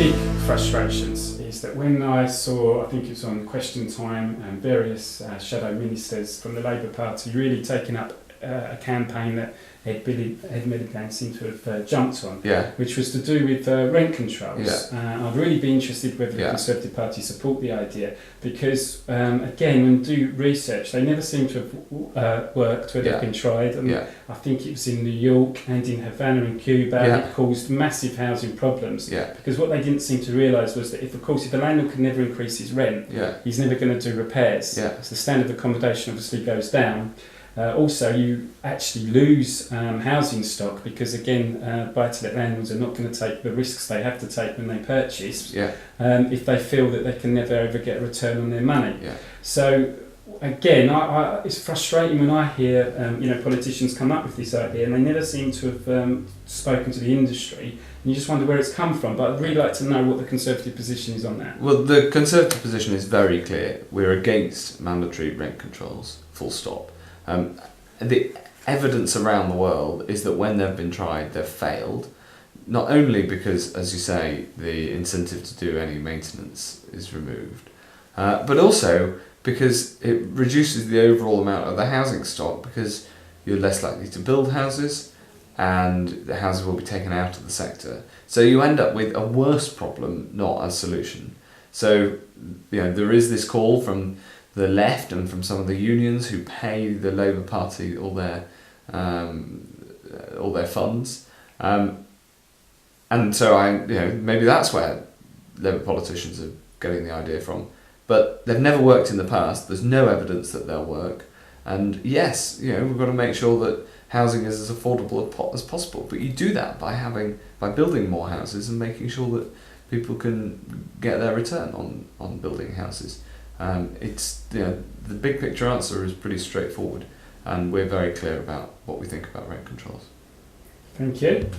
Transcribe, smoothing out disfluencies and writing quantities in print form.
big frustrations is that when I saw, I think it was on Question Time, various shadow ministers from the Labour Party really taking up a campaign that Ed Miliband seemed to have jumped on, which was to do with rent controls. I'd really be interested whether the Conservative Party support the idea, because again, when you do research, they never seem to have worked where they've been tried. And I think it was in New York and in Havana in Cuba, and it caused massive housing problems. Because what they didn't seem to realise was that if the landlord could never increase his rent, he's never going to do repairs. So the standard of accommodation obviously goes down. Also, you actually lose housing stock because, again, buy-to-let landlords are not going to take the risks they have to take when they purchase if they feel that they can never ever get a return on their money. So, again, it's frustrating when I hear politicians come up with this idea and they never seem to have spoken to the industry. And you just wonder where it's come from. But I'd really like to know what the Conservative position is on that. Well, the Conservative position is very clear. We're against mandatory rent controls, full stop. The evidence around the world is that when they've been tried, they've failed. Not only because, as you say, the incentive to do any maintenance is removed, but also because it reduces the overall amount of the housing stock, because you're less likely to build houses and the houses will be taken out of the sector. So you end up with a worse problem, not a solution. So there is this call from the left and from some of the unions who pay the Labour Party all their funds, and so maybe that's where Labour politicians are getting the idea from. But they've never worked in the past. There's no evidence that they'll work. And yes, we've got to make sure that housing is as affordable as possible. But you do that by building more houses and making sure that people can get their return on building houses. The big picture answer is pretty straightforward, and we're very clear about what we think about rent controls. Thank you.